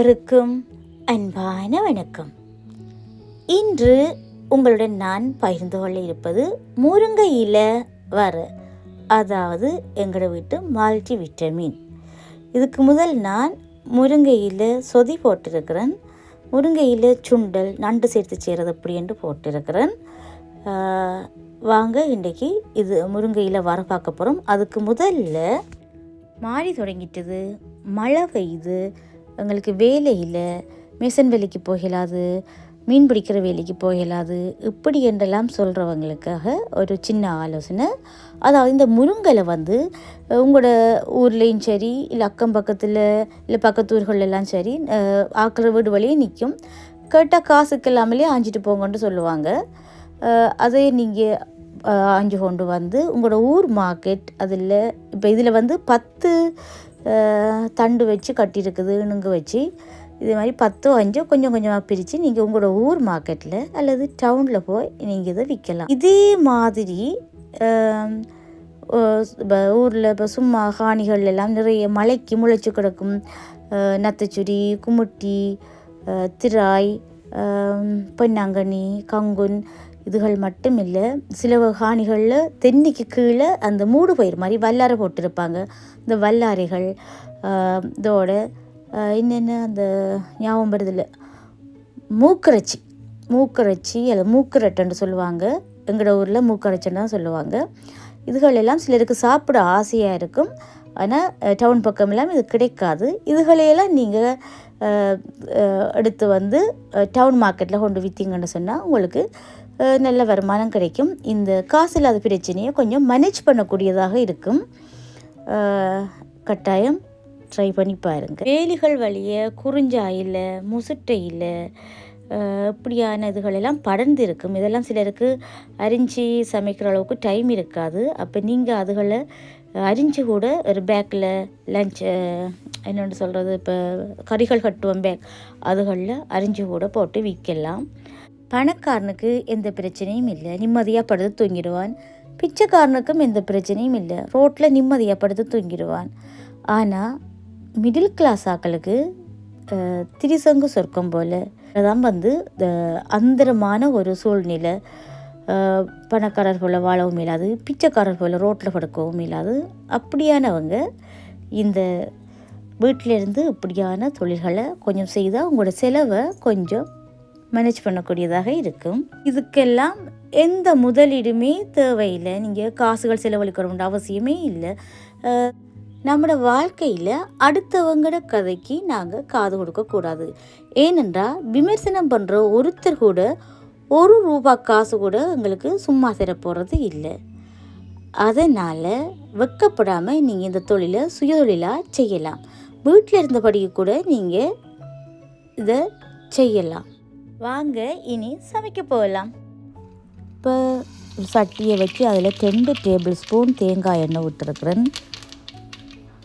அனைவருக்கும் அன்பான வணக்கம். இன்று உங்களுடன் நான் பகிர்ந்து கொள்ள இருப்பது முருங்கை இலை வர, அதாவது எங்களோட வீட்டு மல்டி விட்டமின். இதுக்கு முதல் நான் முருங்கை இலை சொதி போட்டிருக்கிறேன். முருங்கை இலை சுண்டல் நண்டு சேர்த்து செய்கிறது அப்படி என்று போட்டிருக்கிறேன். வாங்க இன்றைக்கு இது முருங்கை இலை வர பார்க்க போகிறோம். அதுக்கு முதல்ல மாறி தொடங்கிட்டது, மழை பெய்யுது, எங்களுக்கு வேலை இல்லை, மிஷன் வேலைக்கு போகலாது, மீன் பிடிக்கிற வேலைக்கு போகலாது, இப்படி என்றெல்லாம் சொல்கிறவங்களுக்காக ஒரு சின்ன ஆலோசனை. அதாவது இந்த முருங்கலை உங்களோட ஊர்லேயும் சரி, இல்லை அக்கம் பக்கத்தில், இல்லை பக்கத்து ஊர்களெல்லாம் சரி, ஆக்கிற வீடு வழியே நிற்கும். கேட்டால் காசுக்கு இல்லாமலே ஆஞ்சிட்டு போங்கன்னு சொல்லுவாங்க. அதை நீங்கள் ஆஞ்சு கொண்டு உங்களோட ஊர் மார்க்கெட், அதில் இப்போ இதில் 10 தண்டு வச்சு கட்டியிருக்குது, இணுங்க வச்சு. இது மாதிரி 10 5 கொஞ்சம் கொஞ்சமாக பிரித்து நீங்கள் உங்களோட ஊர் மார்க்கெட்டில் அல்லது டவுனில் போய் நீங்கள் இதை விற்கலாம். இதே மாதிரி ஊரில் இப்போ சும்மா காணிகள் எல்லாம் நிறைய மலைக்கு முளைச்சி கிடக்கும் நத்தைச்சுரி, குமுட்டி, திராய், பொன்னாங்கண்ணி, கங்குன், இதுகள் மட்டும் இல்லை, சில காணிகளில் தென்னைக்கு கீழே அந்த மூடு பயிர் மாதிரி வல்லாரை போட்டிருப்பாங்க. இந்த வல்லாரைகள் இதோட என்னென்ன அந்த ஞாபகம் வருதில்ல, மூக்கரைச்சி அல்லது மூக்கரட்டைன்னு சொல்லுவாங்க. எங்களோட ஊரில் மூக்கரைச்சின்னு தான் சொல்லுவாங்க. இதுகளெல்லாம் சிலருக்கு சாப்பிட ஆசையாக இருக்கும், ஆனால் டவுன் பக்கமெல்லாம் இது கிடைக்காது. இதுகளையெல்லாம் நீங்கள் எடுத்து டவுன் மார்க்கெட்டில் கொண்டு விற்றீங்கன்னு சொன்னால் உங்களுக்கு நல்ல வருமானம் கிடைக்கும். இந்த காசு இல்லாத பிரச்சனையை கொஞ்சம் மேனேஜ் பண்ணக்கூடியதாக இருக்கும். கட்டாயம் ட்ரை பண்ணி பாருங்கள். வேலிகள் வழியே குறிஞ்சாயில், முசுட்டையில் இப்படியான இதுகளெல்லாம் படர்ந்து இருக்கும். இதெல்லாம் சிலருக்கு அரிஞ்சு சமைக்கிற அளவுக்கு டைம் இருக்காது. அப்போ நீங்கள் அதுகளை அரிஞ்சு கூட ஒரு பேக்கில் லஞ்ச் என்னென்னு சொல்கிறது, இப்போ கறிகள் கட்டுவோம் பேக், அதுகளில் அரிஞ்சு கூட போட்டு விற்கலாம். பணக்காரனுக்கு எந்த பிரச்சனையும் இல்லை, நிம்மதியாக படுத்து தூங்கிடுவான். பிச்சைக்காரனுக்கும் எந்த பிரச்சனையும் இல்லை, ரோட்டில் நிம்மதியாக படுத்து தூங்கிடுவான். ஆனால் மிடில் கிளாஸ் ஆக்களுக்கு திரிசங்கு சொர்க்கம் போல் தான் அந்தரமான ஒரு சூழ்நிலை. பணக்காரர் போல் வாழவும் இல்லாது, பிச்சைக்காரர் போல் ரோட்டில் படுக்கவும் இல்லாது. அப்படியானவங்க இந்த வீட்டிலேருந்து இப்படியான தொழில்களை கொஞ்சம் செய்தால் உங்களோட செலவை கொஞ்சம் மேனேஜ் பண்ணக்கூடியதாக இருக்கும். இதுக்கெல்லாம் எந்த முதலீடுமே தேவையில்லை. நீங்கள் காசுகள் செலவழிக்கணுன்ற அவசியமே இல்லை. நம்மளோட வாழ்க்கையில் அடுத்தவங்களோட கதைக்கு நாங்கள் காது கொடுக்கக்கூடாது. ஏனென்றால் விமர்சனம் பண்ணுற ஒருத்தர் கூட ₹1 காசு கூட எங்களுக்கு சும்மா தரப்போகிறது இல்லை. அதனால் வெக்கப்படாமல் நீங்கள் இந்த தொழிலை சுயதொழிலாக செய்யலாம். வீட்டில் இருந்தபடியே கூட நீங்கள் இதை செய்யலாம். வாங்க இனி சமைக்க போகலாம். இப்போ சட்டியை வச்சு அதில் 2 டேபிள் ஸ்பூன் தேங்காய் எண்ணெய் விட்டுருக்குறேன்.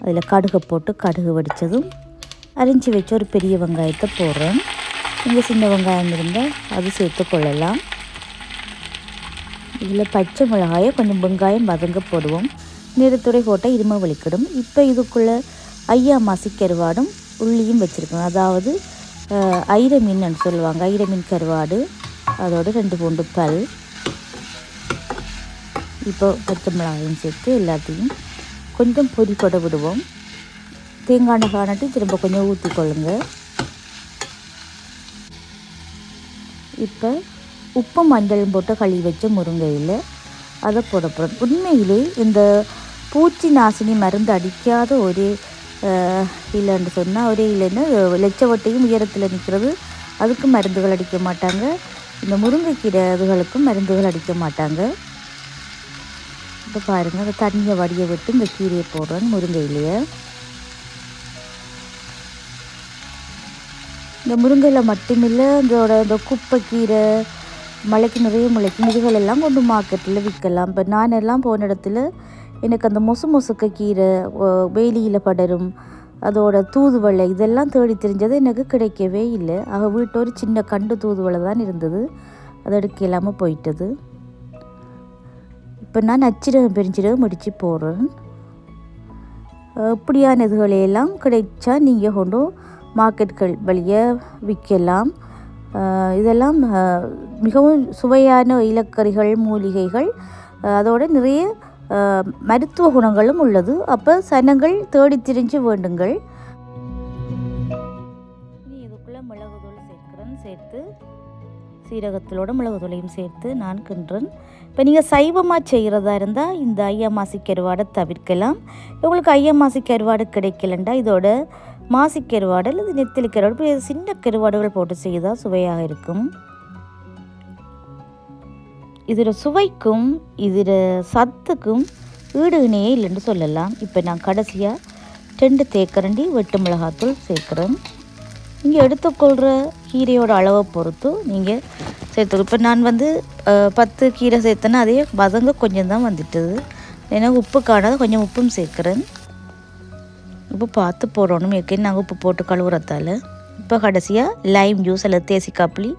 அதில் கடுகை போட்டு கடுகு வடித்ததும் அரிஞ்சு வச்சு ஒரு பெரிய வெங்காயத்தை போடுறேன். இங்கே சின்ன வெங்காயம் இருந்தால் அது சேர்த்து கொள்ளலாம். இதில் பச்சை மிளகாயை கொஞ்சம் வெங்காயம் வதங்க போடுவோம். நிறத்துறை போட்டால் இரும வலிக்கிடும். இப்போ இதுக்குள்ளே ஐயா மாசி கருவாடும் உள்ளியும் வச்சுருக்கோம். அதாவது ஐர மீன் சொல்லுவாங்க, ஐர மீன் கருவாடு, அதோட 2 பூண்டு பல். இப்போ பச்சை மிளகாயும் சேர்த்து எல்லாத்தையும் கொஞ்சம் பொரிப்பட விடுவோம். தேங்காய் எண்ணெய் காணட்டி திரும்ப கொஞ்சம் ஊற்றிக்கொள்ளுங்க. இப்போ உப்பு மஞ்சளும் போட்டு கழுவி வச்ச முருங்கையில் அதை போட போகிறோம். உண்மையிலே இந்த பூச்சி நாசினி மருந்து அடிக்காத ஒரே இல்லைன்னு சொன்னால், ஒரே இல்லைன்னு லட்சவட்டையும் உயரத்தில் நிற்கிறது, அதுக்கும் மருந்துகள் அடிக்க மாட்டாங்க. இந்த முருங்கைக்கீரை அதுகளுக்கும் மருந்துகள் அடிக்க மாட்டாங்க. இப்போ பாருங்கள், அந்த தண்ணியை வடிய விட்டு இந்த கீரையை போடுறேன் முருங்கையிலேயே. இந்த முருங்கையில் மட்டுமில்லை, இந்த குப்பைக்கீரை, மலைக்கு நிறைய முளைக்கும், இதுகளெல்லாம் கொண்டு மார்க்கெட்டில் விற்கலாம். இப்போ நான் எல்லாம் போன இடத்துல எனக்கு அந்த மொசுக்க கீரை, வேலியில் படரும், அதோட தூதுவளை, இதெல்லாம் தேடி தெரிஞ்சது எனக்கு கிடைக்கவே இல்லை. ஆக வீட்டு ஒரு சின்ன கண்டு தூதுவளை தான் இருந்தது, அது எடுக்க இல்லாமல் போயிட்டது. இப்போ நான் நச்சிரகம் பெருஞ்சிரகம் முடித்து போடுறேன். இப்படியான இதுகளையெல்லாம் கிடைச்சா நீங்கள் கொண்டு மார்க்கெட்கள் வழியே விற்கலாம். இதெல்லாம் மிகவும் சுவையான இலக்கறிகள், மூலிகைகள், அதோடு நிறைய மருத்துவ குணங்களும் உள்ளது. அப்போ சனங்கள் தேடி திரிஞ்சு வேண்டுங்கள். இனி இதுக்குள்ளே மிளகுத்தூள் சேர்க்கிறேன். சேர்த்து சீரகத்தோட மிளகுத்தூளையும் சேர்த்து நான் கிண்டுறேன். இப்போ நீங்கள் சைவமாக செய்கிறதா இருந்தால் இந்த ஐயமாசி கருவாடை தவிர்க்கலாம். உங்களுக்கு ஐயமாசி கருவாடு கிடைக்கலண்டா இதோட மாசி கருவாடு அல்லது நெத்திலி கருவாடு, சின்ன கருவாடுகள் போட்டு செய்தால் சுவையாக இருக்கும். இதில் சுவைக்கும் இதில் சத்துக்கும் ஈடு இணையே இல்லைன்னு சொல்லலாம். இப்போ நான் கடைசியாக 2 தேக்கரண்டி வெட்டு மிளகாத்தூள் சேர்க்குறேன். நீங்கள் எடுத்துக்கொள்கிற கீரையோட அளவை பொறுத்து நீங்கள் சேர்த்துக்கணும். இப்போ நான் 10 கீரை சேர்த்தேன்னா அதே வதங்க கொஞ்சம் தான் வந்துட்டுது. ஏன்னா உப்பு காணாத கொஞ்சம் உப்பும் சேர்க்குறேன். உப்பு பார்த்து போடணும். ஏற்கனவே நாங்கள் உப்பு போட்டு கழுவுறதால. இப்போ கடைசியாக லைம் ஜூஸ் அல்லது தேசிக்காப்புளி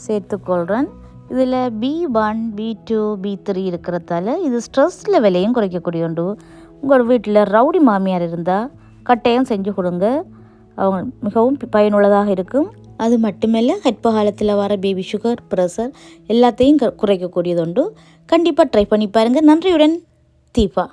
சேர்த்துக்கொள்கிறேன். இதில் B1, B2, B3 இருக்கிறதால இது ஸ்ட்ரெஸ் லெவலையும் குறைக்கக்கூடிய உண்டு. உங்கள் வீட்டில் ரவுடி மாமியார் இருந்தால் கட்டாயம் செஞ்சு கொடுங்க. அவங்க மிகவும் பயனுள்ளதாக இருக்கும். அது மட்டுமல்ல கர்ப்ப காலத்தில் வர பேபி சுகர், ப்ரெஷர் எல்லாத்தையும் குறைக்கக்கூடியது உண்டு. கண்டிப்பாக ட்ரை பண்ணி பாருங்கள். நன்றியுடன் தீபா.